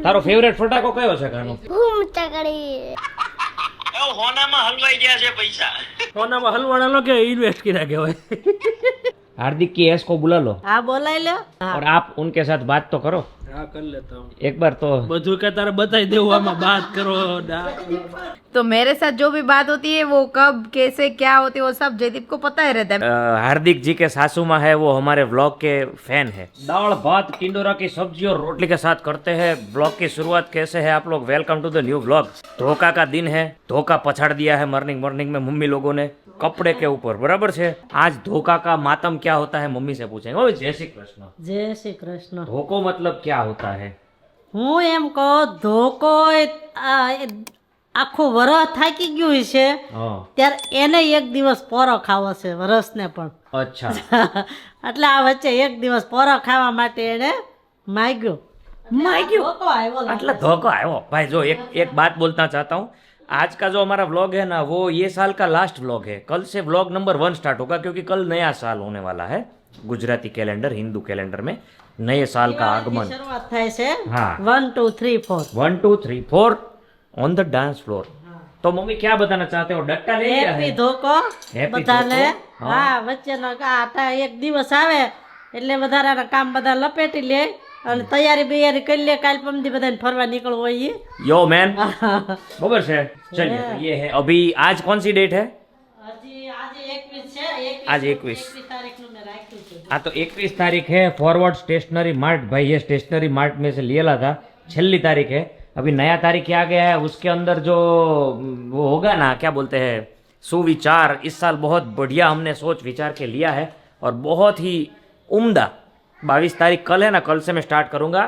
તારો ફેવરેટ ફટાકો કયો છે કાનો? બૂમ ચકડી. હોનામાં હલવાઈ ગયા છે પૈસા. સોનામાં હલવાના લો કે इन्वेस्ट किया गया है। हार्दिक की एस को बुला लो। हाँ बोला लो। और आप उनके साथ बात तो करो। हाँ कर लेता हूँ। एक बार तो बधु का तारा बताई दे हुआ मैं बात करो तो मेरे साथ जो भी बात होती है वो कब कैसे क्या होती है वो सब जयदीप को पता ही रहता है। हार्दिक जी के सासू माँ है वो हमारे व्लॉग के फैन है। दाल भात टिंडोरा की सब्जी और रोटली के साथ करते हैं। व्लॉग की शुरुआत कैसे है आप लोग? Welcome to the new vlog. धोखा का दिन है, धोखा पछाड़ दिया है मॉर्निंग में मम्मी लोगों ने कपड़े के ऊपर, बराबर है। आज धोखा का मातम क्या होता है मम्मी से पूछेंगे। ओ जय श्री कृष्ण। जय श्री कृष्ण। धोखो मतलब क्या होता है? હું એમ કહું ધોકો આખું વરસ થાકી ગયું છે हाँ ત્યારે એને એક દિવસ પોરો ખાવો છે વરસને પણ अच्छा એટલે આ વચ્ચે એક દિવસ પોરો ખાવા માટે એને માગ્યો ધોકો આવ્યો લાગે. मतलब धोखा है वो भाई। जो एक बात बोलना चाहता हूँ, आज का जो हमारा व्लॉग है ना वो ये साल का लास्ट व्लॉग है। कल से व्लॉग नंबर 1 स्टार्ट होगा क्योंकि कल नया साल होने वाला है। गुजराती कैलेंडर, हिंदू कैलेंडर में नए साल का आगमन। શરૂઆત થાય છે हाँ 1 2 3 4 1 2 3 4 ऑन द डांस फ्लोर। तो मम्मी क्या बताना चाहते हो? डट्टा ले लिया હેપી है? ધોકો Happy બધાને ધોકો. હા વચ્ચેનો આ એક દિવસ આવે એટલે વધારાના કામ બધા લપેટી લે અને તૈયારી બૈયારી કરી લે કાલ પમદી બધાને ફરવા નીકળવું હોય ઈ. यो मैन बबर से चलिए। तो ये है अभी आज कौन सी डेट है? હજી આજે 21 છે 21 आज 21 તારીખનું મેં રાખ્યું છે. हाँ तो 21 तारीख है। फॉरवर्ड स्टेशनरी मार्ट भाई, ये स्टेशनरी मार्ट में से लिया था। छेल्ली तारीख है। अभी नया तारीख क्या गया है उसके अंदर जो वो होगा ना, क्या बोलते हैं, सुविचार। इस साल बहुत बढ़िया हमने सोच विचार के लिया है और बहुत ही उम्दा। 22 तारीख कल है ना, कल से मैं स्टार्ट करूँगा।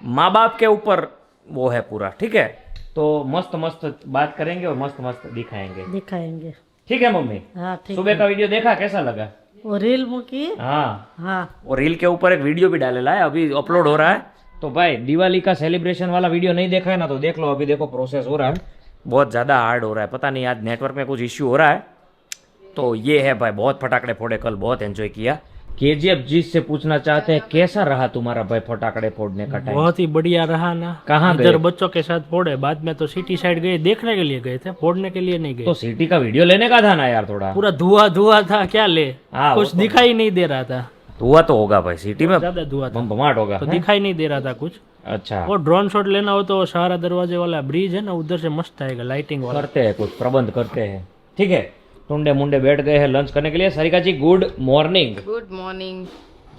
माँ बाप के ऊपर वो है पूरा, ठीक है। तो मस्त मस्त बात करेंगे और मस्त मस्त दिखाएंगे, दिखाएंगे। ठीक है मम्मी? हाँ ठीक सुबह का वीडियो देखा, कैसा लगा? वो रील मूकी हाँ हाँ और रील के ऊपर एक वीडियो भी डालेला है, अभी अपलोड हो रहा है। तो भाई दिवाली का सेलिब्रेशन वाला वीडियो नहीं देखा है ना तो देख लो। अभी देखो प्रोसेस हो रहा है, बहुत ज़्यादा हार्ड हो रहा है। पता नहीं आज नेटवर्क में कुछ इश्यू हो रहा है। तो ये है भाई, बहुत फटाकड़े फोड़े, कल बहुत एंजॉय किया। KGF जी से पूछना चाहते हैं कैसा रहा तुम्हारा भाई फटाकड़े फोड़ने का टाइम? बहुत ही बढ़िया रहा ना। कहाँ गए? इधर बच्चों के साथ फोड़े, बाद में तो सिटी साइड गए, देखने के लिए गए थे, फोड़ने के लिए नहीं गए। तो सिटी का वीडियो लेने का था ना यार थोड़ा। पूरा धुआं धुआं था, क्या ले हाँ, वो कुछ तो दिखाई नहीं दे रहा था। हुआ तो होगा भाई, सिटी में ज्यादा धुआं था बमाट होगा। तो हैं? दिखाई नहीं दे रहा था कुछ। अच्छा और ड्रोन शॉट लेना हो तो सहारा दरवाजे वाला ब्रिज है ना, उधर से मस्त आएगा लाइटिंग वाला। करते हैं, कुछ प्रबंध करते हैं, ठीक है। टुंडे मुंडे बैठ गए हैं लंच करने के लिए। सरिका जी गुड मॉर्निंग। Good morning.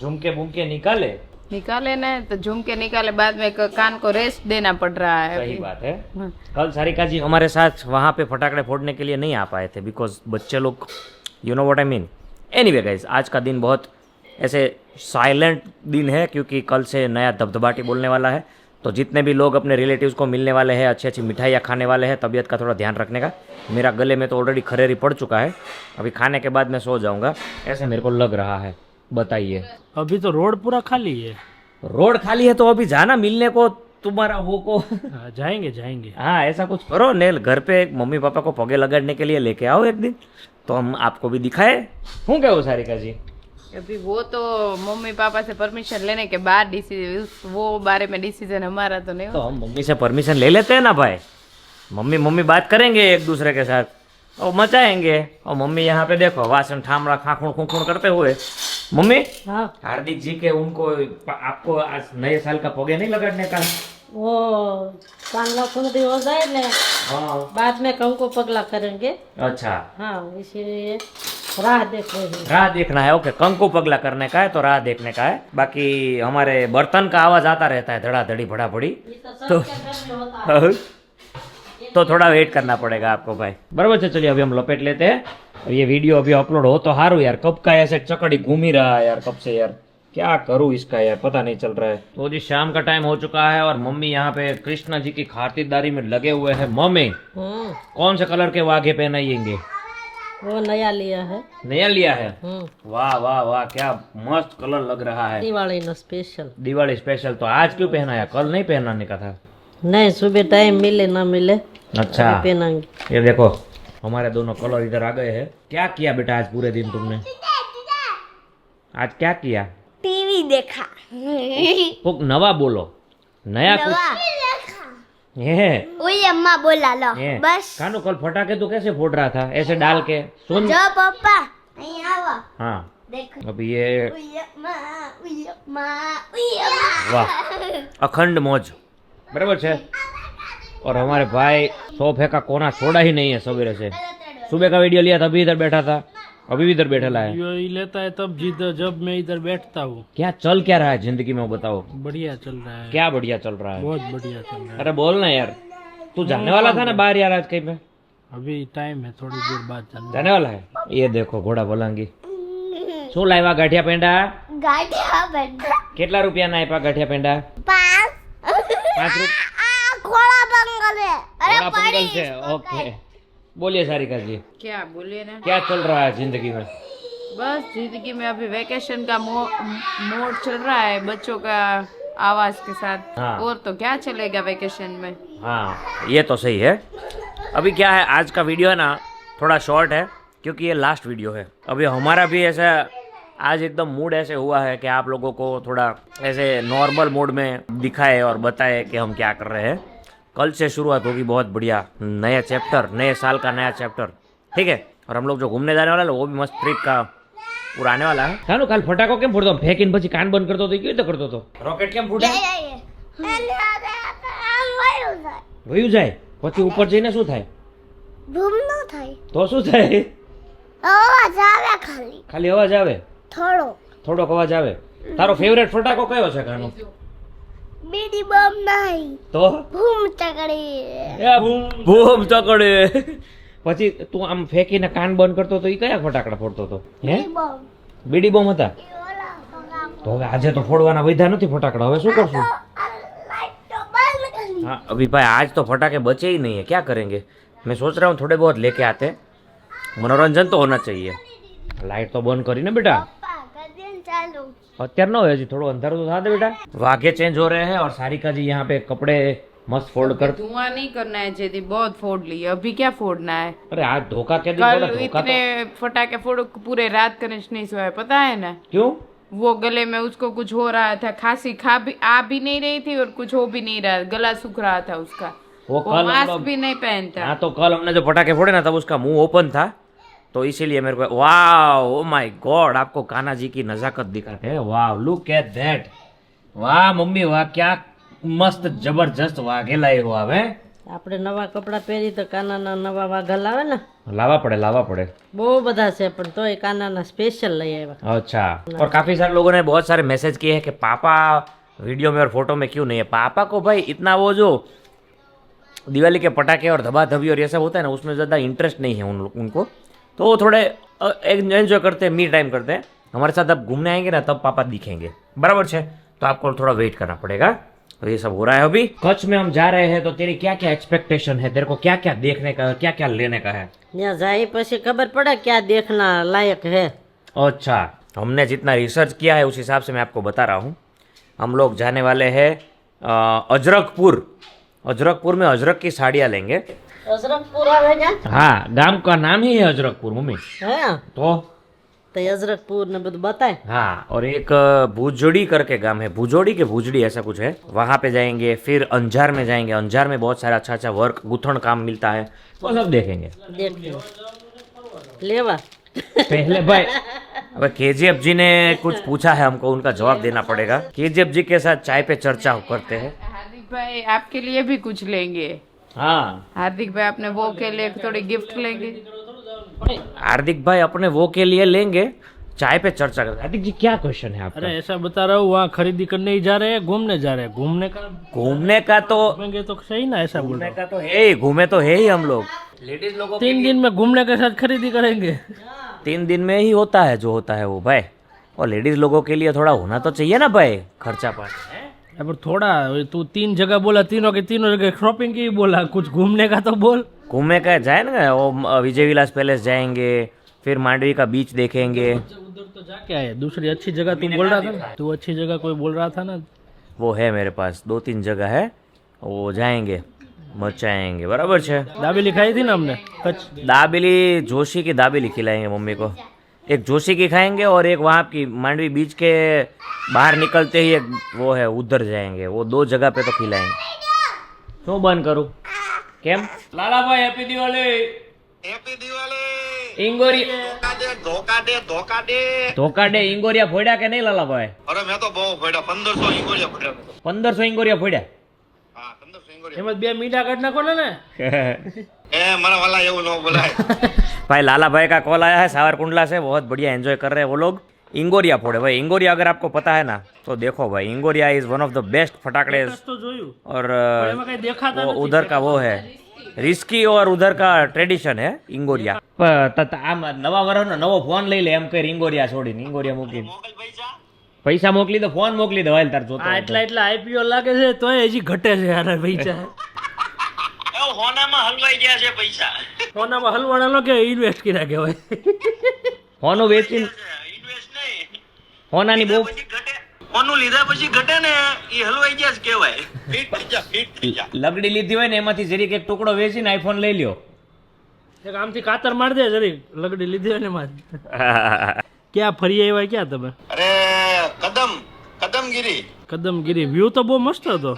झुमके बुमके निकाले? निकाले ना तो झुमके निकाले, बाद में कान को रेस्ट देना पड़ रहा है सही अभी। बात है। कल सारिका जी हमारे साथ वहाँ पे फटाकड़े फोड़ने के लिए नहीं आ पाए थे बिकॉज बच्चे लोग, you know what I mean. Anyway guys, आज का दिन बहुत ऐसे साइलेंट दिन है क्योंकि कल से नया धबधबाटी बोलने वाला है। तो जितने भी लोग अपने रिलेटिव्स को मिलने वाले हैं, अच्छी अच्छी मिठाइयाँ खाने वाले हैं, तबीयत का थोड़ा ध्यान रखने का। मेरा गले में तो ऑलरेडी खरेरी पड़ चुका है, अभी खाने के बाद मैं सो जाऊँगा, ऐसे मेरे को लग रहा है। बताइए। अभी तो रोड पूरा खाली है। रोड खाली है तो अभी जाना मिलने को तुम्हारा वो को। हाँ, जाएंगे जाएंगे। हाँ ऐसा कुछ करो नेल, घर पे मम्मी पापा को पगे लगाने के लिए लेके आओ एक दिन, तो हम आपको भी दिखाए। हूँ क्या वो सारिका जी? अभी वो तो मम्मी पापा से परमिशन लेने के बाद डिसीजन, वो बारे में डिसीजन हमारा तो नहीं तो हो। हम मम्मी से परमिशन ले लेते हैं ना भाई। मम्मी मम्मी बात करेंगे एक दूसरे के साथ और मचाएंगे। और मम्मी यहाँ पे देखो वासन ठामड़ा खाखुण खुखुण करते हुए। मम्मी हाँ हार्दिक जी के उनको आपको आज नए साल का पौगे नहीं लगाने का? वो कानला खुंदी हो जाए ने हाँ बाद में कंको पगला करेंगे। अच्छा, हाँ इसीलिए राह देख रहे हैं। राह देखना है। ओके, कंकु पगला करने का है तो राह देखने का है। बाकी हमारे बर्तन का आवाज आता रहता है, धड़ाधड़ी भड़ाभड़ी, तो थोड़ा वेट करना पड़ेगा आपको भाई। बराबर से चलिए अभी हम लपेट लेते हैं और ये वीडियो अभी अपलोड हो तो हारू यार। कब का ऐसे चकड़ी घूम ही रहा है यार, कब से यार, क्या करूँ इसका यार, पता नहीं चल रहा है। तो जी शाम का टाइम हो चुका है और मम्मी यहाँ पे कृष्ण जी की खातिरदारी में लगे हुए हैं। मम्मी कौन से कलर के वाघे पहनाएंगे? वो नया लिया है। नया लिया है? वाह वाह वाह, क्या मस्त कलर लग रहा है। दिवाली न स्पेशल। दिवाली स्पेशल। तो आज क्यों पहनाया, कल नहीं पहनाने का था? नहीं सुबह टाइम मिले ना मिले अच्छा पहनाएंगे। ये देखो हमारे दोनों कलर इधर आ गए हैं। क्या किया बेटा आज पूरे दिन तुमने? आज क्या किया? टीवी देखा। कुछ नवा बोलो, नया कुछ। ये वही अम्मा बोला लो ये बस कानू कल फटाके तो कैसे फोड़ रहा था, ऐसे डाल के सुन। जो पप्पा नहीं आवा हाँ देखो अभी ये उई अम्मा वाह अखंड मौज बराबर છે। और हमारे भाई सोफे का कोना छोड़ा ही नहीं है सवेरे से। सुबह का वीडियो लिया था, अभी इधर बैठा था, अभी भी इधर बैठा है। ये लेता है तब जिधर जब मैं इधर बैठता हूँ। क्या चल क्या रहा है जिंदगी में वो बताओ, बढ़िया चल रहा है, क्या बढ़िया चल रहा है? बहुत बढ़िया चल रहा है। अरे बोल ना यार, तू जाने वाला था ना बाहर यार आज कहीं पे? अभी टाइम है, थोड़ी देर बाद जाना। जाने वाला है। ये देखो घोड़ा बोलांगी શું લાવ્યા ગાંઠિયા પેંડા? गाठिया बंदा કેટલા રૂપિયાના આપ્યા ગાંઠિયા પેંડા? 5 રૂપિયા। खोला बंगल है अरे बड़ा पंगल से। ओके बोलिए सारिका जी, क्या बोलिए ना, क्या चल रहा है जिंदगी में? बस जिंदगी में अभी वेकेशन का मोड चल रहा है बच्चों का आवाज के साथ। हाँ। और तो क्या चलेगा वेकेशन में। हाँ ये तो सही है। अभी क्या है, आज का वीडियो है ना थोड़ा शॉर्ट है क्योंकि ये लास्ट वीडियो है। अभी हमारा भी ऐसा आज एकदम मूड ऐसे हुआ है कि आप लोगों को थोड़ा ऐसे नॉर्मल मोड में दिखाए और बताए कि हम क्या कर रहे हैं। कल से शुरुआत होगी बहुत बढ़िया, नया चैप्टर, नए साल का नया चैप्टर, ठीक है। और हम लोग जो घूमने जाने वाला है वो भी मस्त ट्रिप का पूरा आने वाला है। कानू काल फटाको केम फोड़तो? फेंकीने પછી કાન બંધ કરતો તો કેવી રીતે કરતો તો? રોકેટ કેમ ફૂટે? વયું જાય પછી ઉપર જઈને શું થાય? घूम न थाई તો શું થાય? आवाज आवे खाली ખાલી અવાજ આવે, थोड़ो થોડોક અવાજ આવે। તારો ફેવરેટ ફટાકો કયો છે કાનુ? बीडी बम नहीं તો घूम चकड़ी એ બૂમ ચકડે। પછી તું આમ ફેંકીને કાન બંધ કરતો તો ઈ કયા ફટાકડા ફોડતો તો? હે बम બીડી બોમ્બ હતા? તો હવે આજે તો ફોડવાના વૈધા નથી ફટાકડા, હવે શું કરશું? लाइट तो बंद कर ली हाँ अभी भाई आज तो फटाके बचे ही नहीं है, क्या करेंगे? मैं सोच रहा हूँ थोड़े बहुत लेके आते, मनोरंजन तो होना चाहिए। लाइट तो बंद करी ना बेटा, पापा कर दिन चालू અત્યાર ન હોય, હજી થોડો અંધારું તો થવા દે બેટા। वाघे चेंज हो रहे हैं और सारिका जी यहाँ पे कपड़े मस्त फोल्ड कर। धुआं नहीं करना है जेदी, बहुत फोड़ लिए, अभी क्या फोड़ना है। अरे आज धोखा के दिन कल बोला, धोखा इतने फटाके फोड़ो पूरे रात गणेश नहीं सोया, पता है ना। तो क्यों? वो गले में उसको कुछ हो रहा था, खांसी खा भी आ भी नहीं रही थी और कुछ हो भी नहीं रहा, गला सूख रहा था उसका। वो कल हम मास्क लोग- भी नहीं पहनता। हाँ तो कल हमने जो पटाखे फोड़े ना तब उसका मुंह ओपन था, तो इसीलिए मेरे को वाह ओ माय गॉड, आपको कान्हा जी की नजाकत दिखाते हैं। वाह लुक एट दैट, वाह मम्मी वाह, क्या मस्त जबरदस्त वाघे लाए हो आप हैं। આપણે નવા કપડાં પહેરી તો કાનાના નવા વાઘા લાવે ને, लावा पड़े। બહુ બધા છે પણ તોય કાનાના સ્પેશિયલ લઈ આવ્યા। अच्छा, और काफी सारे लोगों ने बहुत सारे मैसेज किए हैं कि पापा वीडियो में और फोटो में क्यों नहीं है। पापा को भाई इतना वो जो दिवाली के पटाखे और धबाधबी और ये सब होता है ना, उसमें ज़्यादा इंटरेस्ट नहीं है उनको, तो वो थोड़े एंजॉय करते हैं, मी टाइम करते हैं। हमारे साथ अब घूमने आएंगे ना तब पापा दिखेंगे, बराबर है। तो आपको थोड़ा वेट करना पड़ेगा। तो ये सब हो रहा है अभी। कच्छ में हम जा रहे हैं तो तेरी क्या क्या एक्सपेक्टेशन है, तेरे को क्या क्या देखने का, क्या क्या लेने का है? ત્યાં જાય પછી ખબર પડે ક્યાં देखना लायक है। अच्छा, हमने जितना रिसर्च किया है उस हिसाब से मैं आपको बता रहा हूँ। हम लोग जाने वाले हैं अजरकपुर। अजरकपुर में अजरक की साड़ियाँ लेंगे। અજરકપુર આવે ને? हाँ, गांव का नाम ही है अजरकपुर मम्मी। હે तो તો અજરકપુર ने બધું बताए। हाँ, और एक भुजोड़ी करके गांव है, भुजोड़ी के भुजड़ी ऐसा कुछ है, वहाँ पे जाएंगे। फिर अंजार में जाएंगे, अंजार में बहुत सारा अच्छा अच्छा वर्क गूथण काम मिलता है, वो सब देखेंगे। देख लेवा पहले भाई अब केजीएफ जी ने कुछ पूछा है हमको, उनका जवाब देना पड़ेगा। केजीएफ जी के साथ चाय पे चर्चा करते हैं। हार्दिक भाई आपके लिए भी कुछ लेंगे। हाँ, हार्दिक भाई अपने वो के लिए थोड़ी गिफ्ट लेंगे। हार्दिक भाई अपने वो के लिए लेंगे, चाय पे चर्चा करते। हार्दिक जी क्या क्वेश्चन है आपका? अरे ऐसा बता रहा हूँ, वहाँ खरीदी करने ही जा रहे हैं, घूमने जा रहे हैं। घूमने का तो घूमेंगे तो सही ना, ऐसा बोल घूमने रहा हूँ। का तो है ही, घूमे तो है ही हम लोग। लेडीज लोगों के 3 दिन में घूमने के साथ खरीदी करेंगे। 3 दिन में ही होता है जो होता है वो भाई। और लेडीज लोगों के लिए थोड़ा होना तो चाहिए ना भाई, खर्चा पानी। अब थोड़ा तू 3 जगह बोला, तीनों के तीनों जगह शॉपिंग की ही बोला, कुछ घूमने का तो बोल। घूमने का जाए ना, वो विजय विलास पैलेस जाएंगे, फिर मांडवी का बीच देखेंगे। उधर तो जाके आए, दूसरी अच्छी जगह तू बोल रहा था ना, तू अच्छी जगह कोई बोल रहा था ना। वो है मेरे पास 2-3 जगह है, वो जाएंगे, मचाएंगे, बराबर है। दाबेली खाई थी ना हमने कच्छ। दाबेली जोशी की दाबेली खिलाएंगे मम्मी को। एक जोशी की खाएंगे और एक वहाँ की मांडवी बीच के बाहर निकलते ही एक वो है, उधर जाएंगे। वो 2 जगह पे तो खिलाएंगे। શું બંધ કરું? કેમ? લાલાભાઈ હેપી દિવાળી. હેપી દિવાળી. ઇંગોરી ધોકા દે ધોકા દે. ઇંગોરિયા ફોડ્યા કે નહીં લાલાભાઈ? અરે મેં તો બહુ ફોડ્યા 1500 ઇંગોલિયા ફોડ્યા. 1500 ઇંગોરિયા ફોડ્યા. હા 1500 ઇંગોલિયા. એમાં 2 મીઠા કાઢ નાખો ને મારા વાલા એવું ન બોલાય. भाई लाला भाई का कॉल आया है सावरकुंडला से, बहुत बढ़िया एंजॉय कर रहे हैं वो लोग. इंगोरिया फोड़े भाई. इंगोरिया अगर आपको पता है ना तो देखो भाई, ingoriya is one of the best फटाकड़े. તો જોયું और એમાં કઈ દેખાતા वो નથી. उधर का वो है रिस्की और उधर का ट्रेडिशन है इंगोरिया. આમ નવા વર્ષનો નવો ફોન લઈ લે એમ કરી ઇંગોરિયા છોડીને ઇંગોરિયા મૂકીને મોકલ પૈસા. પૈસા મોકલી દો, ફોન મોકલી દો. હાલ તાર જોતો આ હોય તો. એટલા આઈપીઓ લાગે છે તોય હજી ઘટે છે આના પૈસા એ હોનામાં હલવાઈ ગયા છે પૈસા. સોનામાં હલવાના લો કે ઇન્વેસ્ટ કર્યા કહેવાય ફોનું વેચીને ઇન્વેસ્ટ નહીં. હોનાની બહુ પછી ઘટે. હોનું લીધા પછી ઘટે ને એ હલવાઈ ગયા જ કહેવાય. ફિટ થઈ જા. લગડી લીધી હોય ને એમાંથી જરીક એક ટુકડો વેચીને આઈફોન લઈ લ્યો. એક આમથી કાતર માર દે જરી લગડી લીધી હોય ને માં ક્યાં ફરી આવ્યા ક્યાં તમે અરે कदमगिरी. कदमगिरी व्यू तो बहुत मस्त હતો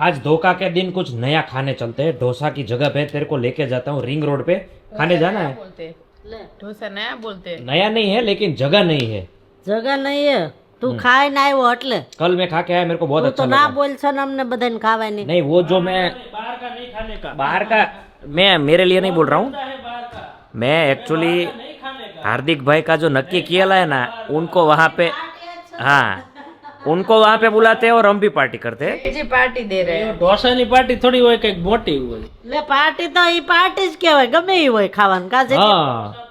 आज धोखा के दिन कुछ नया खाने चलते हैं. डोसा की जगह पे तेरे को लेके जाता हूँ रिंग रोड पे. खाने जाना है. बोलते ढोसा नया बोलते नया नहीं है लेकिन जगह नहीं है. જગા નહીં હે તું ખાઈને આવ્યો એટલે कल मैं खा के आया, मेरे को बहुत તું अच्छा તો ના लगा. બોલ છો ને અમને બધાને ખાવાની नहीं वो जो मैं बाहर का नहीं खाने का बाहर का, मैं मेरे लिए नहीं बोल रहा हूँ. है बाहर का मैं एक्चुअली नहीं खाने का हार्दिक भाई का जो नक्की किया है ना, उनको वहाँ पे, हाँ उनको वहाँ पे बुलाते हैं और हम भी पार्टी करते हैं. जी पार्टी दे रहे हैं ઢોસાની પાર્ટી થોડી હોય કઈક મોટી હોય એટલે પાર્ટી તો ઈ પાર્ટી જ કહેવાય ગમે ઈ હોય ખાવાનું કાજે हाँ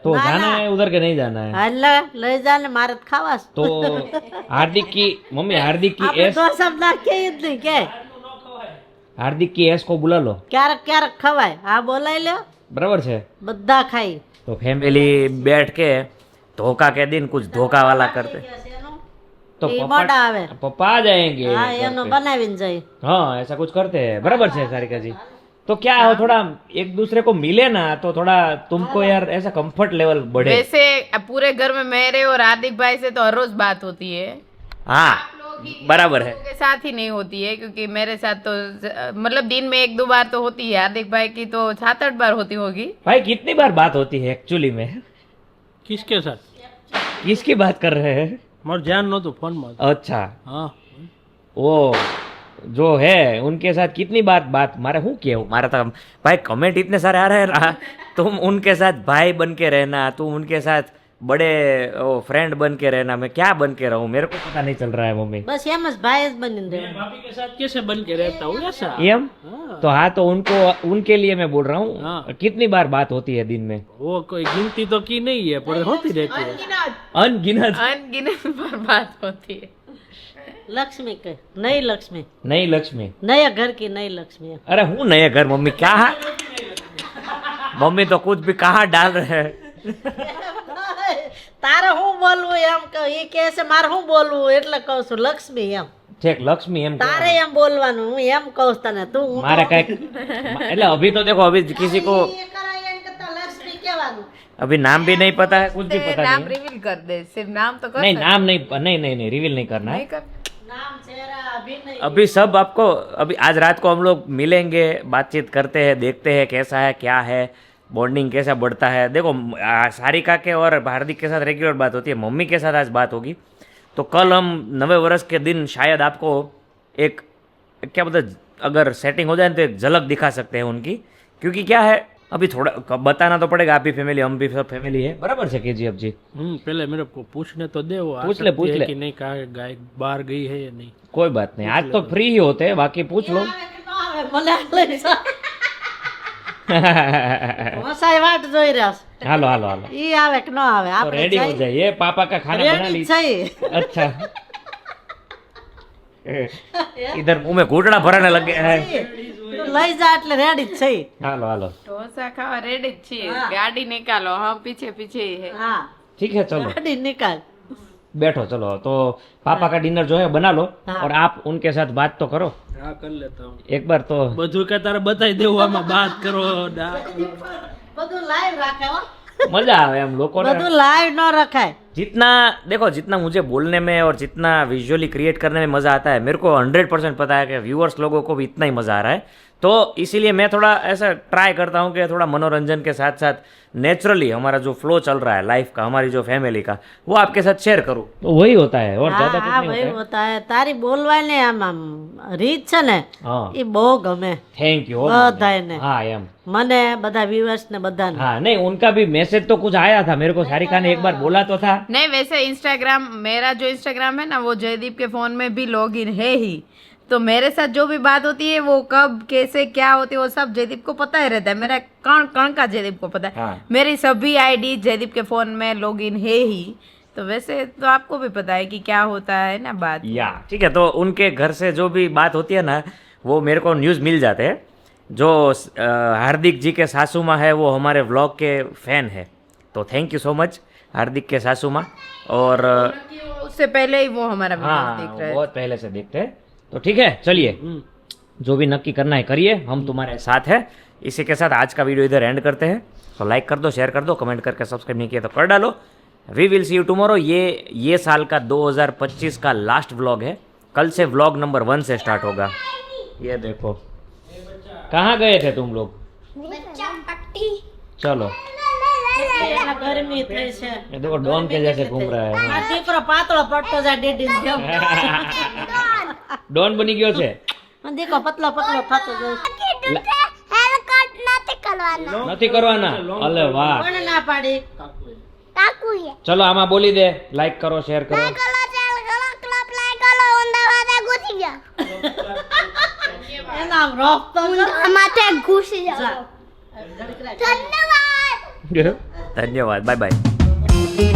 तो जाना है उधर के नहीं जाना है. એટલે લઈ જા ને મારે તો ખાવા છે. तो हार्दिक की मम्मी, हार्दिक की આપણે एस, તો શબ્દ નાખીએ જ નહીં કે हार्दिक की एस को बुला लो. ક્યારેક ક્યારેક ખવાય હા બોલાઈ લ્યો बराबर છે. બધા ખાઈ तो फैमिली बैठ के धोखा के दिन कुछ धोखा वाला करते. तो ઈ મોટા આવે पापा आ जाएंगे હા घर એનો पे. બનાવીને જાય हाँ ऐसा कुछ करते हैं. बराबर है सारिका जी. तो क्या हो, थोड़ा एक दूसरे को मिले ना तो थोड़ा तुमको यार ऐसा कंफर्ट लेवल बढ़े. वैसे पूरे घर में मेरे और हार्दिक भाई से तो हर रोज बात होती है हाँ बराबर है. के साथ ही नहीं होती है क्योंकि मेरे साथ तो मतलब दिन में 1-2 बार तो होती है हार्दिक भाई की तो 7-8 बार होती होगी भाई कितनी बार बात होती है एक्चुअली में? કિસકે સાથ किसकी बात कर रहे हैं? મારું ધ્યાન નહોતું ફોનમાં अच्छा હા वो जो है उनके साथ कितनी बात मारे हूँ क्या मारा था भाई. कमेंट इतने सारे आ रहे हैं ना, तुम उनके साथ भाई बन के रहना, तुम उनके साथ बड़े फ्रेंड बन के रहना. मैं क्या बन के रहूं, मेरे को पता नहीं चल रहा है मम्मी. બસ એમ જ ભાઈ જ બનીને રહેવાનું. भाभी के साथ कैसे बन के रहता हूँ ऐसा एम तो हाँ, तो उनको उनके लिए मैं बोल रहा हूँ. हाँ. कितनी बार बात होती है दिन में? वो कोई गिनती तो की नहीं है पर होती रहती है अनगिनत. अनगिनत बार बात होती है લક્ષ્મી કે નઈ લક્ષ્મી नई लक्ष्मी. નયા ઘર की नई लक्ष्मी अरे हूँ नए घर मम्मी, क्या मम्मी तो कुछ भी कहाँ डाल रहे हैं. તારે હું બોલવું એમ કહું ઈ કહે છે મારે હું બોલવું એટલે કહું છું લક્ષ્મી એમ ठीक लक्ष्मी एम તારે એમ બોલવાનું હું એમ કહું છું તને તું હું मारे का એટલે अभी तो देखो, अभी किसी को એ કરાય એમ કરતા લક્ષ્મી કહેવાનું अभी नाम भी नहीं पता है, कुछ भी पता नाम नहीं. रिवील कर दे सिर्फ नाम तो कर नहीं सकते। नाम नहीं, नहीं नहीं नहीं रिवील नहीं करना नहीं है. कर નામ ચહેરા અભિનય अभी सब आपको, अभी आज रात को हम लोग मिलेंगे, बातचीत करते हैं, देखते हैं कैसा है क्या है, बॉन्डिंग कैसा बढ़ता है. देखो सारिका के और हार्दिक के साथ रेगुलर बात होती है, मम्मी के साथ आज बात होगी. तो कल हम 9वें वर्ष के दिन शायद आपको एक क्या बोलते, अगर सेटिंग हो जाए तो एक झलक दिखा सकते हैं उनकी. क्योंकि क्या है, अभी थोड़ा बताना तो पड़ेगा. आप भी फैमिली, हम भी सब फैमिली है. बराबर से KGF जी, पहले मेरे को पूछने तो दे वो आ पूछ ले, सकती पूछ है ले. कि नहीं कहा गाय बाहर गई है या नहीं कोई बात नहीं. आज तो फ्री ही होते हैं, बाकी पूछ लो. આવે કે ન આવે મને લઈ જા મસાઈ વાટ જોઈ રહ્યા છે हालो हालो हालो. ઈ આવે કે ન આવે तो આપણે रेडी हो જઈ- जाइए, पापा का खाना बना રેડી लीजिए. છે अच्छा इधर मुंह में घूटना भराने लग गया है. તું લઈ જા એટલે રેડી જ છે हालो हालो ढोसा खावा रेडी જ છીએ गाड़ी निकालो हम पीछे पीछे ही है હા ठीक है चलो ગાડી निकाल बैठो. चलो तो पापा का डिनर जो है बना लो हाँ। और आप उनके साथ बात तो करो हाँ कर लेता हूँ एक बार. तो બધું કે તારે બતાવી દેવું આમાં બાત કરો બધું લાઈવ રાખે હો મજા આવે એમ લોકોને. બધું લાઈવ ન રખાય जितना देखो, जितना मुझे बोलने में और जितना विजुअली क्रिएट करने में मज़ा आता है, मेरे को 100% पता है कि व्यूअर्स लोगों को भी इतना ही मज़ा आ रहा है। तो इसीलिए मैं थोड़ा ऐसा ट्राई करता हूँ कि थोड़ा मनोरंजन के साथ साथ नेचुरली हमारा जो फ्लो चल रहा है लाइफ का, हमारी जो फैमिली का, वो आपके साथ शेयर करूँ। तो वही होता है और ज़्यादा कुछ હા नहीं ભાઈ होता है। હોતા હે તારી બોલવાની આમ રીત છે ને हाँ, એ બહુ ગમે थैंक यू। બધાને हाँ एम મને બધા વ્યુઅર્સ ने બધાને हाँ, नहीं उनका भी मैसेज तो कुछ आया था मेरे को, सारिका ने एक बार बोला तो था। नहीं, वैसे इंस्टाग्राम, मेरा जो इंस्टाग्राम है ना वो जयदीप के फोन में भी लॉगिन है ही, तो मेरे साथ जो भी बात होती है वो कब कैसे क्या होती है वो सब जयदीप को पता ही रहता है। मेरा कण कण का जयदीप को पता है। हाँ। मेरी सभी आईडी जयदीप के फोन में लॉगिन है ही, तो वैसे तो आपको भी पता है कि क्या होता है ना बात। या ठीक है, तो उनके घर से जो भी बात होती है ना, वो मेरे को न्यूज़ मिल जाते हैं। जो हार्दिक जी के सासू माँ है वो हमारे व्लॉग के फैन है, तो थैंक यू सो मच हार्दिक के सासू माँ। और उससे पहले ही वो हमारा वीडियो हाँ, देख रहे हैं। बहुत पहले से देखते हैं। तो ठीक है, चलिए जो भी नक्की करना है करिए, हम तुम्हारे साथ हैं। इसी के साथ आज का वीडियो इधर एंड करते हैं। तो लाइक कर दो, शेयर कर दो, कमेंट करके सब्सक्राइब नहीं किया तो कर डालो। We will see you tomorrow. ये साल का 2025 का लास्ट व्लॉग है। कल से व्लॉग नंबर 1 से स्टार्ट होगा। ये देखो, कहाँ गए थे तुम लोग? बच्चा पट्टी चलो, એટલા ગરમી થઈ છે ये देखो डॉन के जैसे घूम रहा है। આ દીકરો પાતળો પડતો જાય ડેડી જેમ डॉन बनी गयो છે। દીકરો પતલો પતલો થતો જાય हेयर कट નથી કરવાનો નથી કરવાના? અલે વાહ, કોને ના પાડી કાકુ હે ચલો આમાં બોલી દે, લાઈક કરો, શેર કરો। કલો ચાલ કલો ક્લબ લાઈક કલો ઊંડાવાદે ઘૂસી જા એના આમ રોફ તો માથે ઘૂસી જાવ ધન્યવાદ ધન્યવાદ, બાય બાય।